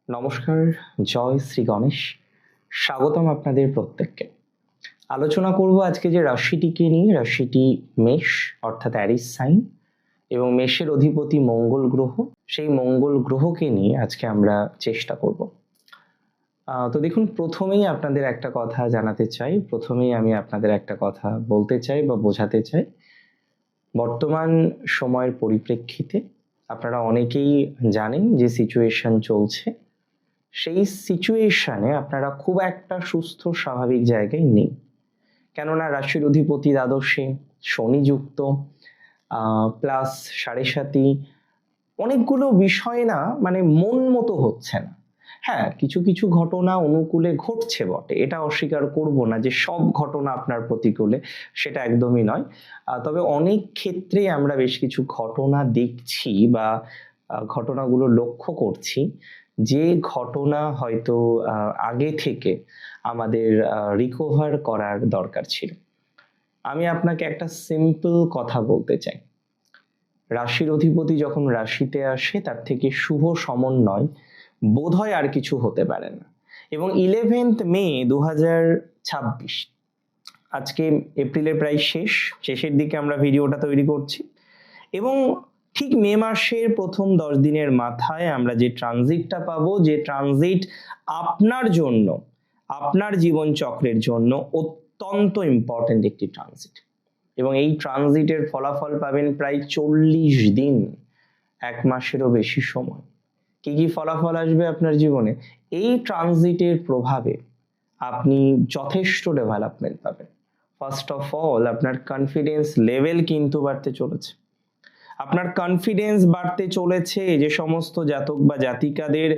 নমস্কার, জয় শ্রী গণেশ। স্বাগতম আপনাদের প্রত্যেককে। আলোচনা করব আজকে যে রাশিটিকে নিয়ে। রাশিটি মেষ অর্থাৎ অ্যারিস সাইন এবং মেষের অধিপতি মঙ্গল গ্রহ। সেই মঙ্গল গ্রহকে নিয়ে আজকে আমরা চেষ্টা করব। তো দেখুন, প্রথমেই আপনাদের একটা কথা জানাতে চাই, প্রথমেই আমি আপনাদের একটা কথা বলতে চাই বা বোঝাতে চাই। বর্তমান সময়ের পরিপ্রেক্ষিতে আপনারা অনেকেই জানেন যে সিচুয়েশন চলছে, সেই সিচুয়েশনে আপনারা খুব একটা সুস্থ স্বাভাবিক জায়গায় নেই। কেননা রাশির অধিপতি দ্বাদশে, শনি যুক্ত, প্লাস 7.5, অনেকগুলো বিষয় না মানে মন মতো হচ্ছে না। হ্যাঁ, কিছু কিছু ঘটনা অনুকূলে ঘটছে বটে, এটা অস্বীকার করব না যে সব ঘটনা আপনার প্রতিকূলে, সেটা একদমই নয়। তবে অনেক ক্ষেত্রে আমরা বেশ কিছু ঘটনা দেখছি বা ঘটনাগুলো লক্ষ্য করছি, যে ঘটনা হয়তো আগে থেকে আমাদের রিকভার করার দরকার ছিল। আমি আপনাকে একটা সিম্পল কথা বলতে চাই। রাশির অধিপতি যখন রাশিতে আসে, তার থেকে শুভ সমন্বয় বোধহয় আর কিছু হতে পারে না। এবং 11 মে 2026, আজকে এপ্রিলের প্রায় শেষের দিকে আমরা ভিডিওটা তৈরি করছি, এবং ঠিক মে মাসের প্রথম 10 দিনের মাথায় আমরা যে ট্রানজিটটা পাবো, যে ট্রানজিট আপনার জন্য, আপনার জীবন চক্রের জন্য অত্যন্ত ইম্পর্টেন্ট একটি ট্রানজিট। এবং এই ট্রানজিটের ফলাফল পাবেন প্রায় 40 দিন, 1 মাসেরও বেশি সময়। কি কি ফলাফল আসবে আপনার জীবনে? এই ট্রানজিটের প্রভাবে আপনি যথেষ্ট ডেভেলপমেন্ট পাবেন। ফার্স্ট অফ অল, আপনার কনফিডেন্স লেভেল কিন্তু বাড়তে চলেছে। আপনার কনফিডেন্স বাড়তে চলেছে। যে সমস্ত জাতক বা জাতিকাদের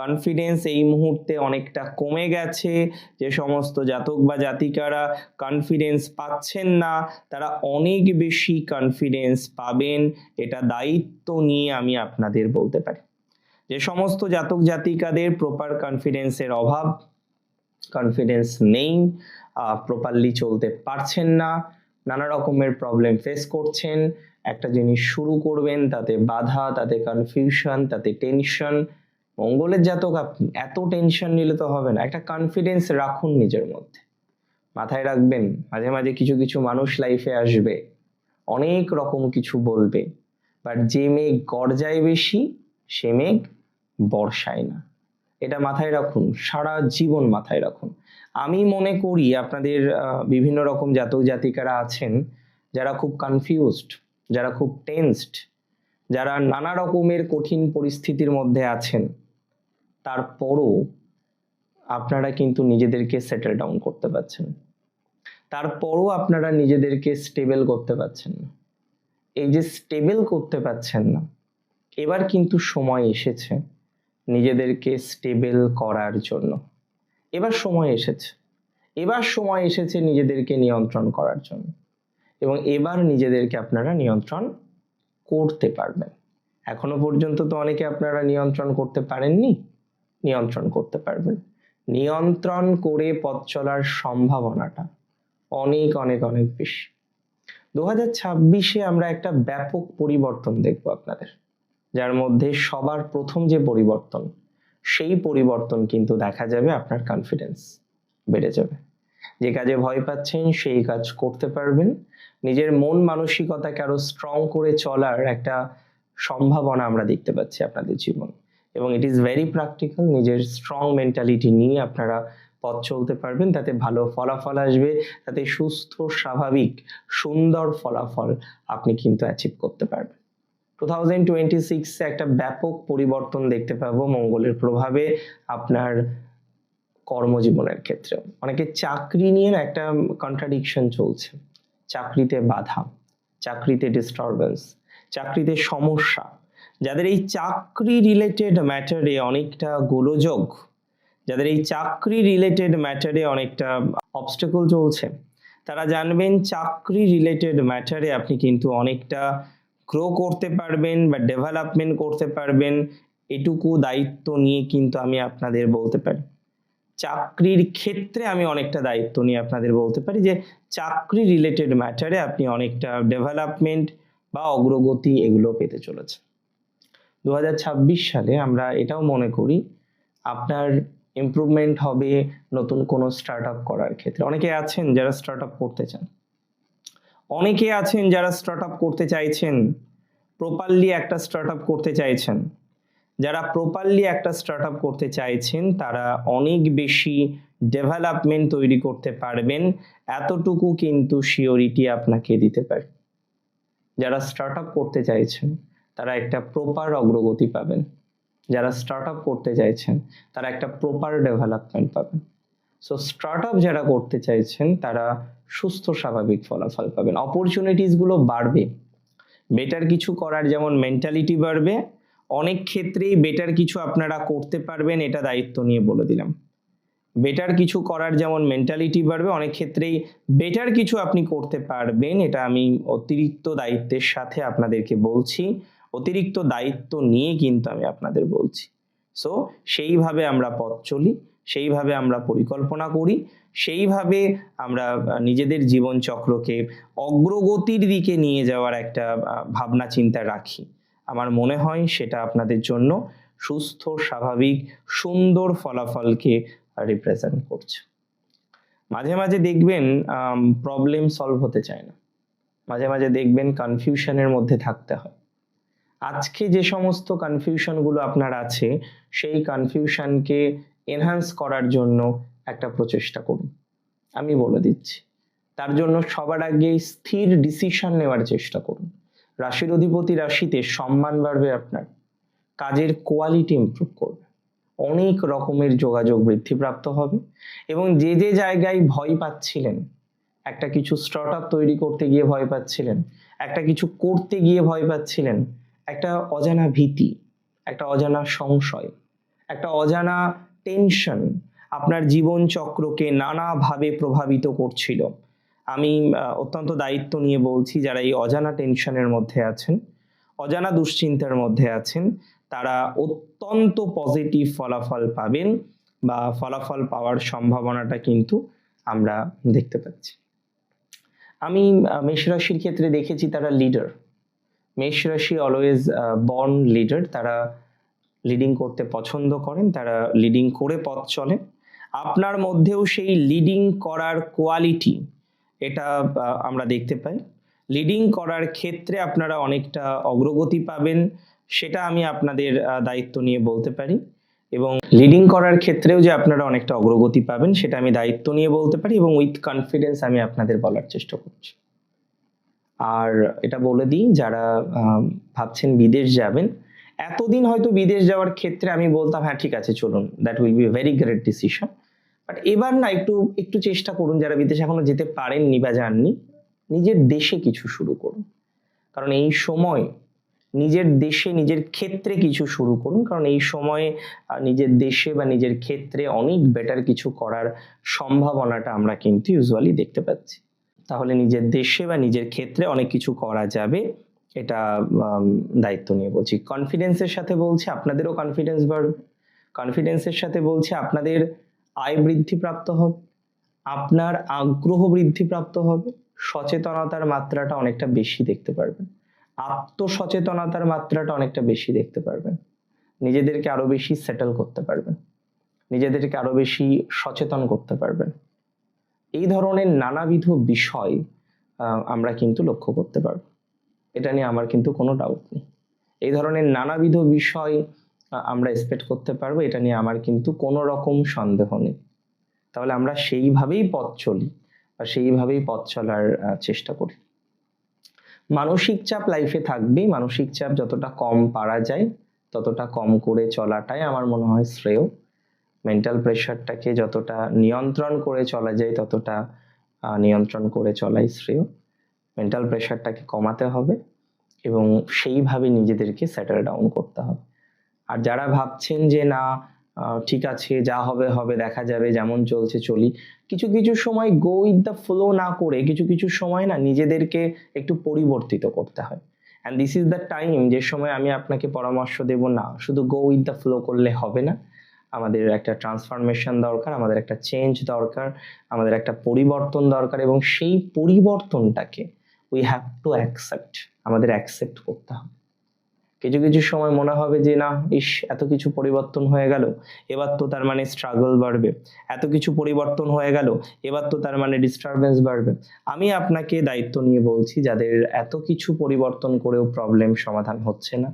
কনফিডেন্স এই মুহূর্তে অনেকটা কমে গেছে, যে সমস্ত জাতক বা জাতিকারা কনফিডেন্স পাচ্ছেন না, তারা অনেক বেশি কনফিডেন্স পাবেন, এটা দায়িত্ব নিয়ে আমি আপনাদের বলতে পারি। যে সমস্ত জাতক জাতিকাদের প্রপার কনফিডেন্সের অভাব, কনফিডেন্স নেই, প্রপারলি চলতে পারছেন না, নানা রকমের প্রবলেম ফেস করছেন, একটা জিনিস শুরু করবেন তাতে বাধা, তাতে কনফিউশন, তাতে টেনশন। মঙ্গলের জাতক আপনি, এত টেনশন নিলে তো হবে না। একটা কনফিডেন্স রাখুন নিজের মধ্যে। মাথায় রাখবেন, মাঝে মাঝে কিছু কিছু মানুষ লাইফে আসবে, অনেক রকম কিছু বলবে, বাট যে মেঘ গর্জায় বেশি, সে মেঘ বর্ষায় না। এটা মাথায় রাখুন, সারা জীবন মাথায় রাখুন। আমি মনে করি আপনাদের বিভিন্ন রকম জাতক জাতিকারা আছেন যারা খুব কনফিউজড, যারা খুব টেনসড, যারা নানা রকমের কঠিন পরিস্থিতির মধ্যে আছেন, তারপরও আপনারা কিন্তু নিজেদেরকে সেটেল ডাউন করতে পারছেন, তারপরও আপনারা নিজেদেরকে স্টেবল করতে পারছেন না। এই যে স্টেবল করতে পারছেন না, এবার কিন্তু সময় এসেছে নিজেদেরকে স্টেবল করার জন্য। এবার সময় এসেছে, এবার সময় এসেছে নিজেদেরকে নিয়ন্ত্রণ করার জন্য, এবং এবার নিজেদেরকে আপনারা নিয়ন্ত্রণ করতে পারবেন। এখনো পর্যন্ত তো অনেকে আপনারা নিয়ন্ত্রণ করতে পারেননি, নিয়ন্ত্রণ করতে পারবেন। নিয়ন্ত্রণ করে পথ চলার সম্ভাবনাটা অনেক অনেক অনেক বেশি। 2026-এ আমরা একটা ব্যাপক পরিবর্তন দেখবো আপনাদের, যার মধ্যে সবার প্রথম যে পরিবর্তন, সেই পরিবর্তন কিন্তু দেখা যাবে আপনার কনফিডেন্স বেড়ে যাবে। যে কাজে ভয় পাচ্ছেন সেই কাজ করতে পারবেন। নিজের মন মানসিকতাকে আরো স্ট্রং করে চলার একটা সম্ভাবনা আমরা দেখতে পাচ্ছি আপনাদের জীবন, এবং ইট ইজ ভেরি প্র্যাকটিক্যাল। নিজের স্ট্রং মেন্টালিটি নিয়ে আপনারা পথ চলতে পারবেন, তাতে ভালো ফলাফল আসবে, তাতে সুস্থ স্বাভাবিক সুন্দর ফলাফল আপনি কিন্তু অ্যাচিভ করতে পারবেন। 2026-এ একটা ব্যাপক পরিবর্তন দেখতে পাবো মঙ্গলের প্রভাবে আপনার কর্মজীবনের ক্ষেত্রে। অনেকে চাকরি নিয়ে একটা কন্ট্রাডিকশন চলছে, চাকরিতে বাধা, চাকরিতে ডিস্টারবেন্স, চাকরিতে সমস্যা। যাদের এই চাকরি রিলেটেড ম্যাটারে অনেকটা গোলযোগ, যাদের এই চাকরি রিলেটেড ম্যাটারে অনেকটা অবস্টাকল চলছে, তারা জানবেন চাকরি রিলেটেড ম্যাটারে আপনি কিন্তু অনেকটা গ্রো করতে পারবেন বা ডেভেলপমেন্ট করতে পারবেন। এটুকু দায়িত্ব নিয়ে কিন্তু আমি আপনাদের বলতে পারি, চাকরির ক্ষেত্রে আমি অনেকটা দায়িত্ব নিয়ে আপনাদের বলতে পারি যে চাকরি রিলেটেড ম্যাটারে আপনি অনেকটা ডেভেলপমেন্ট বা অগ্রগতি এগুলো পেতে চলেছে। 2026 সালে আমরা এটাও মনে করি আপনার ইমপ্রুভমেন্ট হবে নতুন কোনো স্টার্ট আপ করার ক্ষেত্রে। অনেকে আছেন যারা স্টার্ট আপ করতে চান, অনেকে আছেন যারা স্টার্ট আপ করতে চাইছেন, প্রপারলি একটা স্টার্ট আপ করতে চাইছেন। যারা প্রপারলি একটা স্টার্ট আপ করতে চাইছেন তারা অনেক বেশি ডেভেলপমেন্ট তৈরি করতে পারবেন, এতটুকু কিন্তু সিওরিটি আপনাকে দিতে পারে। যারা স্টার্ট আপ করতে চাইছেন তারা একটা প্রপার অগ্রগতি পাবেন, যারা স্টার্ট আপ করতে চাইছেন তারা একটা প্রপার ডেভেলপমেন্ট পাবেন। সো স্টার্ট আপ যারা করতে চাইছেন তারা সুস্থ স্বাভাবিক ফলাফল পাবেন, অপরচুনিটিসগুলো বাড়বে। বেটার কিছু করার যেমন মেন্টালিটি বাড়বে, অনেক ক্ষেত্রেই বেটার কিছু আপনারা করতে পারবেন, এটা দায়িত্ব নিয়ে বলে দিলাম। বেটার কিছু করার যেমন মেন্টালিটি বাড়বে, অনেক ক্ষেত্রেই বেটার কিছু আপনি করতে পারবেন, এটা আমি অতিরিক্ত দায়িত্বের সাথে আপনাদেরকে বলছি, অতিরিক্ত দায়িত্ব নিয়ে কিন্তু আমি আপনাদের বলছি। সো সেইভাবে আমরা পথ চলি, সেইভাবে আমরা পরিকল্পনা করি, সেইভাবে আমরা নিজেদের জীবন চক্রকে অগ্রগতির দিকে নিয়ে যাওয়ার একটা ভাবনা চিন্তা রাখি। আমার মনে হয় সেটা আপনাদের জন্য সুস্থ স্বাভাবিক সুন্দর ফলাফলকে রিপ্রেজেন্ট করছে। মাঝে মাঝে দেখবেন প্রবলেম সলভ হতে চায় না, মাঝে মাঝে দেখবেন কনফিউশনের মধ্যে থাকতে হয়। আজকে যে সমস্ত কনফিউশনগুলো আপনার আছে সেই কনফিউশনকে এনহ্যান্স করার জন্য একটা প্রচেষ্টা করুন। আমি বলে দিচ্ছি, তার জন্য সবার আগে স্থির ডিসিশন নেওয়ার চেষ্টা করুন। রাশির অধিপতি রাশিতে সম্মান বাড়বে, আপনার কাজের কোয়ালিটি ইমপ্রুভ করবে, অনেক রকমের যোগাযোগ বৃদ্ধিপ্রাপ্ত হবে এবং যে যে জায়গায় ভয় পাচ্ছিলেন, একটা কিছু স্টার্ট আপ তৈরি করতে গিয়ে ভয় পাচ্ছিলেন, একটা কিছু করতে গিয়ে ভয় পাচ্ছিলেন, একটা অজানা ভীতি, একটা অজানা সংশয়, একটা অজানা টেনশন আপনার জীবন চক্রকে নানাভাবে প্রভাবিত করছিল, আমি অত্যন্ত দায়িত্ব নিয়ে বলছি, যারা এই অজানা টেনশনের মধ্যে আছেন, অজানা দুশ্চিন্তার মধ্যে আছেন, তারা অত্যন্ত পজিটিভ ফলাফল পাবেন বা ফলাফল পাওয়ার সম্ভাবনাটা কিন্তু আমরা দেখতে পাচ্ছি। আমি মেষ রাশির ক্ষেত্রে দেখেছি তারা লিডার। মেষ রাশি অলওয়েজ বর্ন লিডার, তারা লিডিং করতে পছন্দ করেন, তারা লিডিং করে পথ চলেন। আপনার মধ্যেও সেই লিডিং করার কোয়ালিটি এটা আমরা দেখতে পাই। লিডিং করার ক্ষেত্রে আপনারা অনেকটা অগ্রগতি পাবেন, সেটা আমি আপনাদের দায়িত্ব নিয়ে বলতে পারি, এবং লিডিং করার ক্ষেত্রেও যে আপনারা অনেকটা অগ্রগতি পাবেন সেটা আমি দায়িত্ব নিয়ে বলতে পারি এবং উইথ কনফিডেন্স আমি আপনাদের বলার চেষ্টা করছি। আর এটা বলে দিই, যারা ভাবছেন বিদেশ যাবেন, এতদিন হয়তো বিদেশ যাওয়ার ক্ষেত্রে আমি বলতাম হ্যাঁ ঠিক আছে চলুন, that will be very great decision, but এবার না একটু একটু চেষ্টা করুন, যারা বিদেশে এখনো যেতে পারেননি বা যাননি, নিজের দেশে কিছু শুরু করুন। কারণ এই সময় নিজের দেশে নিজের ক্ষেত্রে কিছু শুরু করুন, কারণ এই সময়ে নিজের দেশে বা নিজের ক্ষেত্রে অনেক বেটার কিছু করার সম্ভাবনাটা আমরা কিন্তু ইউজুয়ালি দেখতে পাচ্ছি। তাহলে নিজের দেশে বা নিজের ক্ষেত্রে অনেক কিছু করা যাবে, এটা দায়িত্ব নিয়ে বলছি। কনফিডেন্সের সাথে বলছি আপনাদেরও কনফিডেন্স বাড়বে, কনফিডেন্সের সাথে বলছি আপনাদের আয় বৃদ্ধিপ্রাপ্ত হবে, আপনার আগ্রহ বৃদ্ধিপ্রাপ্ত হবে, সচেতনতার মাত্রাটা অনেকটা বেশি দেখতে পারবেন, আত্মসচেতনতার মাত্রাটা অনেকটা বেশি দেখতে পারবেন, নিজেদেরকে আরো বেশি সেটেল করতে পারবেন, নিজেদেরকে আরো বেশি সচেতন করতে পারবেন। এই ধরনের নানাবিধ বিষয় আমরা কিন্তু লক্ষ্য করতে পারবো, এটা নিয়ে আমার কিন্তু কোনো ডাউট নেই। এই ধরনের নানাবিধ বিষয় আমরা এক্সপেক্ট করতে পারবো, এটা নিয়ে আমার কিন্তু কোনো রকম সন্দেহ নেই। তাহলে আমরা সেইভাবেই পথ চলি বা সেইভাবেই পথ চলার চেষ্টা করি। মানসিক চাপ লাইফে থাকবে, মানসিক চাপ যতটা কম পারা যায় ততটা কম করে চলাটাই আমার মনে হয় শ্রেয়। মেন্টাল প্রেশারটাকে যতটা নিয়ন্ত্রণ করে চলা যায় ততটা নিয়ন্ত্রণ করে চলাই শ্রেয়। মেন্টাল প্রেশারটাকে কমাতে হবে এবং সেইভাবে নিজেদেরকে সেটেল ডাউন করতে হবে। আর যারা ভাবছেন যে না ঠিক আছে যা হবে হবে, দেখা যাবে, যেমন চলছে চলি, কিছু কিছু সময় গো উইথ দ্য ফ্লো না করে কিছু কিছু সময় না নিজেদেরকে একটু পরিবর্তিত করতে হয়। And this is the time যে সময় আমি আপনাকে পরামর্শ দেব না শুধু গো উইথ দ্য ফ্লো করলে হবে না, আমাদের একটা ট্রান্সফরমেশন দরকার, আমাদের একটা চেঞ্জ দরকার, আমাদের একটা পরিবর্তন দরকার, এবং সেই পরিবর্তনটাকে উই হ্যাভ টু অ্যাকসেপ্ট, আমাদের অ্যাকসেপ্ট করতে হবে। কিছু কিছু সময় মনে হবে যে না, ইস, এত কিছু পরিবর্তন হয়ে গেল, এবার তো তার মানে স্ট্রাগল বাড়বে। এত কিছু পরিবর্তন হয়ে গেল, এবার তো তার মানে ডিস্টারবেন্স বাড়বে। আমি আপনাকে দায়িত্ব নিয়ে বলছি, যাদের এত কিছু পরিবর্তন করেও প্রবলেম সমাধান হচ্ছে না,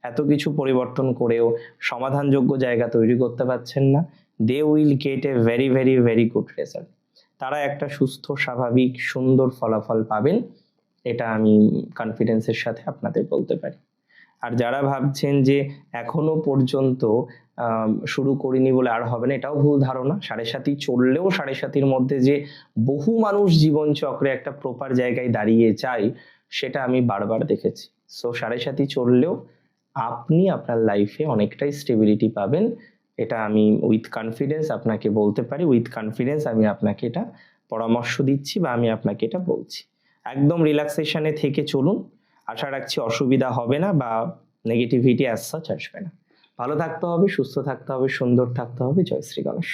এত কিছু পরিবর্তন করেও সমাধানযোগ্য জায়গা তৈরি করতে পারছেন না, they will get a very very very good result. তারা একটা সুস্থ, স্বাভাবিক, সুন্দর ফলাফল পাবেন, এটা আমি কনফিডেন্সের সাথে আপনাদের বলতে পারি। আর যারা ভাবছেন যে এখনো পর্যন্ত শুরু করিনি বলে আর হবে না, এটাও ভুল ধারণা। 7.5 চললেও 7.5 মধ্যে যে বহু মানুষ জীবন চক্রে একটা প্রপার জায়গায় দাঁড়িয়ে যায়, সেটা আমি বারবার দেখেছি। সো 7.5 চললেও আপনি আপনার লাইফে অনেকটাই স্টেবিলিটি পাবেন, এটা আমি উইথ কনফিডেন্স আপনাকে বলতে পারি। উইথ কনফিডেন্স আমি আপনাকে এটা পরামর্শ দিচ্ছি বা আমি আপনাকে এটা বলছি। একদম রিল্যাক্সেশনে থেকে চলুন, আশা রাখছি অসুবিধা হবে না বা নেগেটিভিটি অ্যাজ সাচ আসবে না। ভালো থাকতে হবে, সুস্থ থাকতে হবে, সুন্দর থাকতে হবে। জয় শ্রী গণেশ।